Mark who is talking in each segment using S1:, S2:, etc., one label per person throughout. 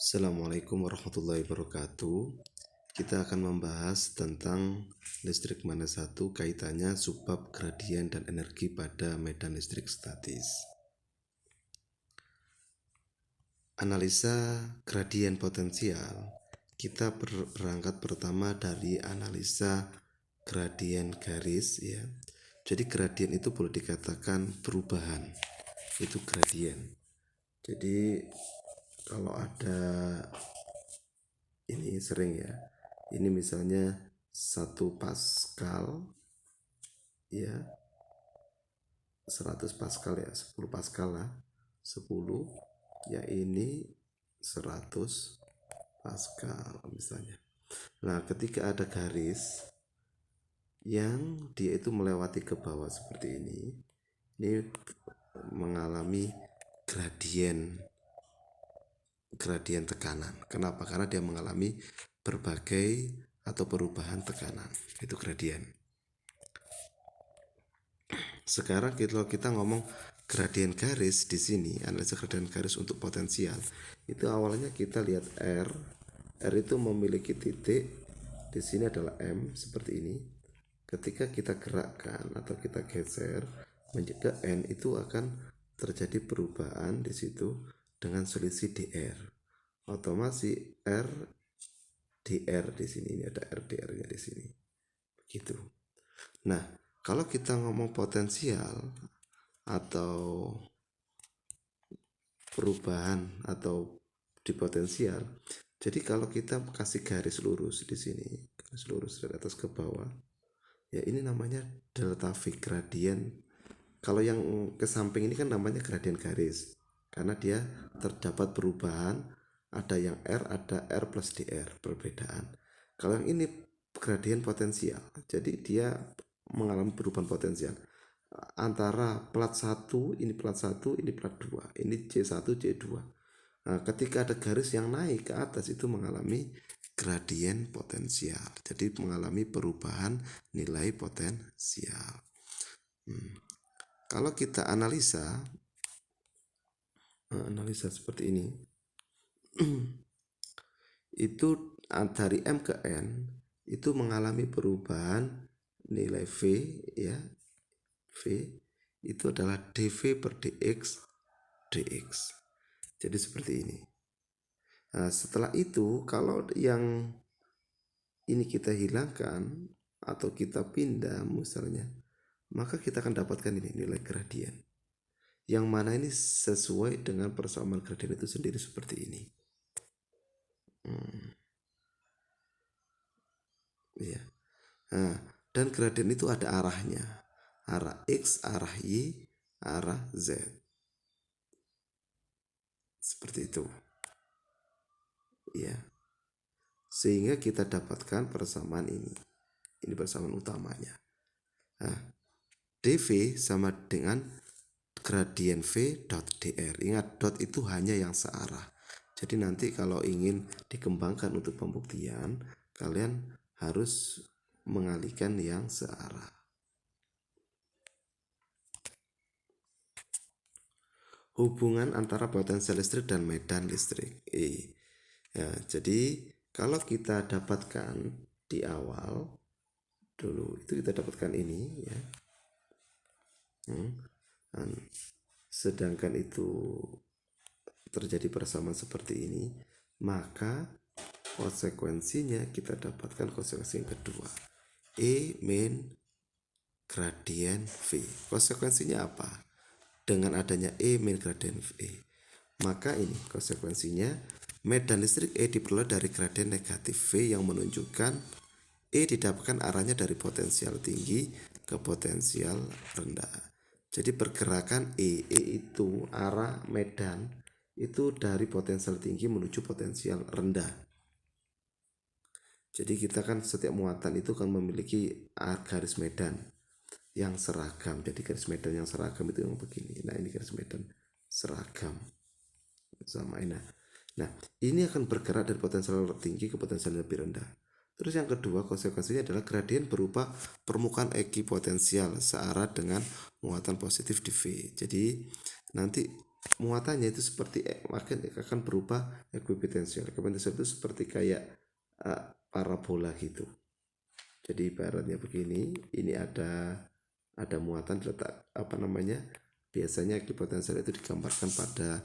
S1: Assalamualaikum warahmatullahi wabarakatuh. Kita akan membahas tentang listrik mana satu kaitannya subbab gradien dan energi pada medan listrik statis. Analisa gradien potensial. Kita berangkat pertama dari analisa gradien garis ya. Jadi gradien itu boleh dikatakan perubahan. Itu gradien. Jadi kalau ada ini sering ya, ini misalnya 1 Pascal ya, 100 Pascal ya, 10 Pascal lah, 10 ya, ini 100 Pascal misalnya. Nah ketika ada garis yang dia itu melewati ke bawah seperti ini mengalami gradien tekanan. Kenapa? Karena dia mengalami berbagai atau perubahan tekanan. Itu gradien. Sekarang kalau kita ngomong gradien garis di sini, analisa gradien garis untuk potensial, itu awalnya kita lihat R. R itu memiliki titik, di sini adalah M seperti ini. Ketika kita gerakkan atau kita geser menjadi N, itu akan terjadi perubahan di situ dengan selisih dr. Otomatis R dr di sini, ini ada R dr-nya di sini. Begitu. Nah, kalau kita ngomong potensial atau perubahan atau di potensial, jadi kalau kita kasih garis lurus di sini, garis lurus dari atas ke bawah, ya ini namanya delta V gradien. Kalau yang ke samping ini kan namanya gradien garis, karena dia terdapat perubahan, ada yang R, ada R plus dr, perbedaan. Kalau yang ini gradien potensial, jadi dia mengalami perubahan potensial antara plat 1, ini plat 1, ini plat 2, ini C1, C2. Nah, ketika ada garis yang naik ke atas itu mengalami gradien potensial. Jadi mengalami perubahan nilai potensial. Kalau kita analisa seperti ini, itu dari M ke N itu mengalami perubahan nilai V ya. V itu adalah dV per dx. Jadi seperti ini. Nah, setelah itu kalau yang ini kita hilangkan atau kita pindah misalnya, maka kita akan dapatkan ini nilai gradien. Yang mana ini sesuai dengan persamaan gradien itu sendiri seperti ini. Ya. Nah, dan gradien itu ada arahnya. Arah X, arah Y, arah Z. Seperti itu. Ya. Sehingga kita dapatkan persamaan ini. Ini persamaan utamanya. Nah, dV sama dengan gradien V dot dr. Ingat, dot itu hanya yang searah. Jadi nanti kalau ingin dikembangkan untuk pembuktian, kalian harus mengalihkan yang searah. Hubungan antara potensial listrik dan medan listrik. Ya, jadi kalau kita dapatkan di awal dulu itu kita dapatkan ini ya. Sedangkan itu terjadi persamaan seperti ini, maka konsekuensinya kita dapatkan konsekuensi yang kedua, E min gradien V. Konsekuensinya apa? Dengan adanya E min gradien V, maka ini konsekuensinya medan listrik E diperoleh dari gradien negatif V yang menunjukkan E didapatkan arahnya dari potensial tinggi ke potensial rendah. Jadi pergerakan E itu arah medan itu dari potensial tinggi menuju potensial rendah. Jadi kita kan setiap muatan itu kan memiliki garis medan yang seragam. Jadi garis medan yang seragam itu yang begini. Nah ini garis medan seragam sama ini. Nah ini akan bergerak dari potensial tinggi ke potensial lebih rendah. Terus yang kedua konsekuensinya adalah gradien berupa permukaan ekipotensial searah dengan muatan positif di V. Jadi nanti muatannya itu seperti akan berubah ekuipotensial. Ekuipotensial itu seperti kayak parabola gitu. Jadi ibaratnya begini, ini ada muatan terletak biasanya ekuipotensial itu digambarkan pada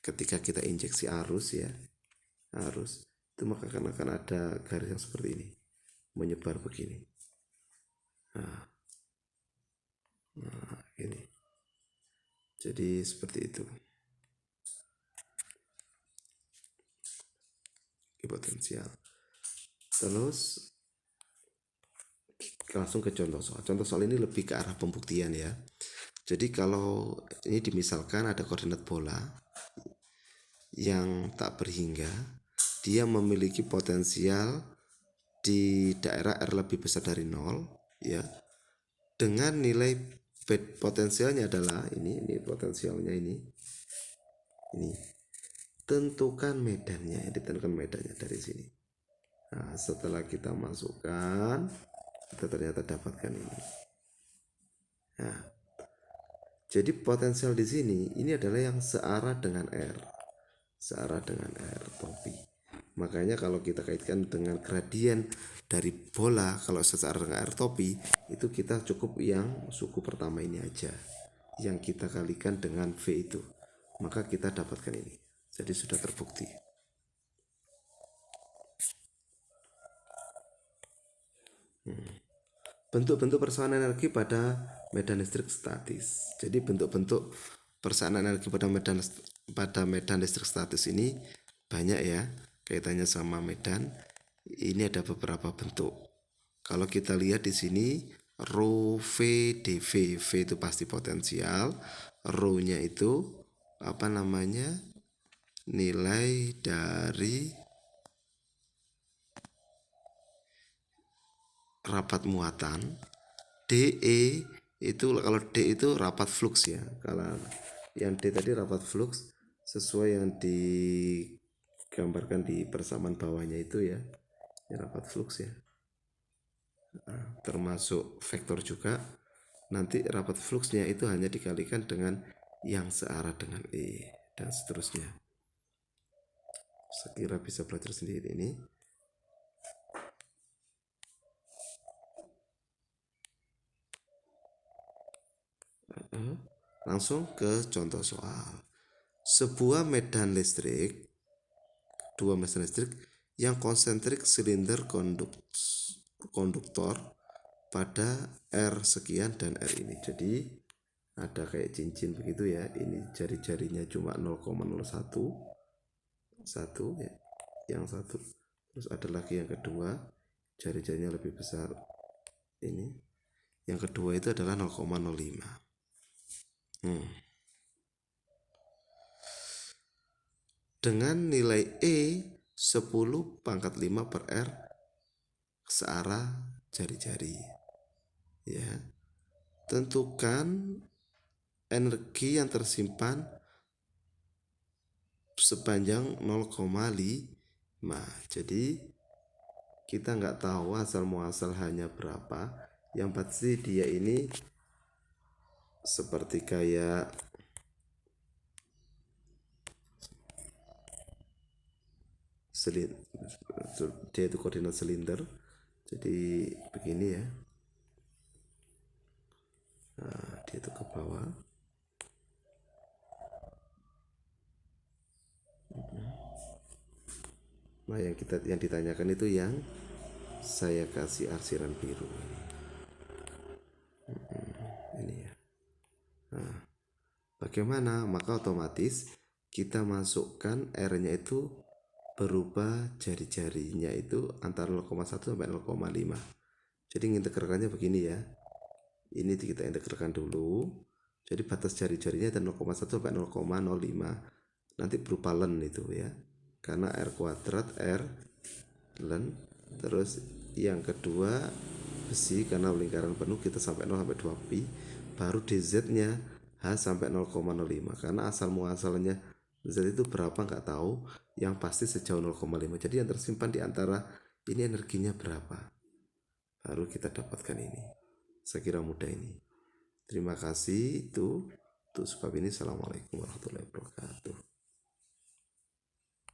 S1: ketika kita injeksi arus ya, arus itu maka akan ada garis yang seperti ini menyebar begini. Nah, ini. Jadi seperti itu. Ekuipotensial. Terus langsung ke contoh soal. Contoh soal ini lebih ke arah pembuktian ya. Jadi kalau ini dimisalkan ada koordinat bola yang tak berhingga, dia memiliki potensial di daerah R lebih besar dari 0 ya. Dengan nilai potensialnya adalah ini potensialnya ini. Tentukan medannya, ditentukan medannya dari sini. Nah, setelah kita masukkan, kita ternyata dapatkan ini. Nah, jadi potensial di sini ini adalah yang searah dengan R, searah dengan R topi. Makanya kalau kita kaitkan dengan gradien dari bola, kalau searah dengan R topi, itu kita cukup yang suku pertama ini aja, yang kita kalikan dengan V itu, maka kita dapatkan ini. Jadi sudah terbukti. Bentuk-bentuk persamaan energi pada medan listrik statis. Jadi bentuk-bentuk persamaan energi pada medan listrik statis ini banyak ya, kaitannya sama medan. Ini ada beberapa bentuk. Kalau kita lihat di sini rho V dV, V itu pasti potensial, rho-nya itu nilai dari rapat muatan. DE itu kalau D itu rapat flux ya. Kalau yang D tadi rapat flux sesuai yang digambarkan di persamaan bawahnya itu ya. Ini rapat flux ya. Nah, termasuk vektor juga. Nanti rapat fluxnya itu hanya dikalikan dengan yang searah dengan E dan seterusnya. Sekira bisa belajar sendiri ini. Langsung ke contoh soal. Sebuah medan listrik, dua medan listrik yang konsentrik silinder konduktor pada R sekian dan R ini. Jadi ada kayak cincin begitu ya. Ini jari-jarinya cuma 0,01 satu ya, yang satu. Terus ada lagi yang kedua, jari-jarinya lebih besar ini. Yang kedua itu adalah 0,05. Dengan nilai E 10 pangkat 5 per R searah jari-jari ya. Tentukan energi yang tersimpan sepanjang 0,5. Jadi kita nggak tahu asal muasal hanya berapa. Yang pasti dia ini seperti kayak dia itu koordinat silinder. Jadi begini ya. Nah, dia itu ke bawah. Nah, yang ditanyakan itu yang saya kasih arsiran biru ini ya. Nah, bagaimana? Maka otomatis kita masukkan R-nya itu berubah jari-jarinya itu antara 0,1 sampai 0,5. Jadi integralnya begini ya. Ini kita integralkan dulu. Jadi batas jari-jarinya dari 0,1 sampai 0,05. Nanti berupa len itu ya. Karena R kuadrat R len. Terus yang kedua besi, karena lingkaran penuh kita sampai 0 sampai 2 pi. Baru dz-nya H sampai 0,05. Karena asal muasalnya Z itu berapa nggak tahu, yang pasti sejauh 0,5. Jadi yang tersimpan di antara ini energinya berapa, baru kita dapatkan ini. Saya kira mudah ini. Terima kasih itu. Untuk sebab ini, assalamualaikum warahmatullahi wabarakatuh.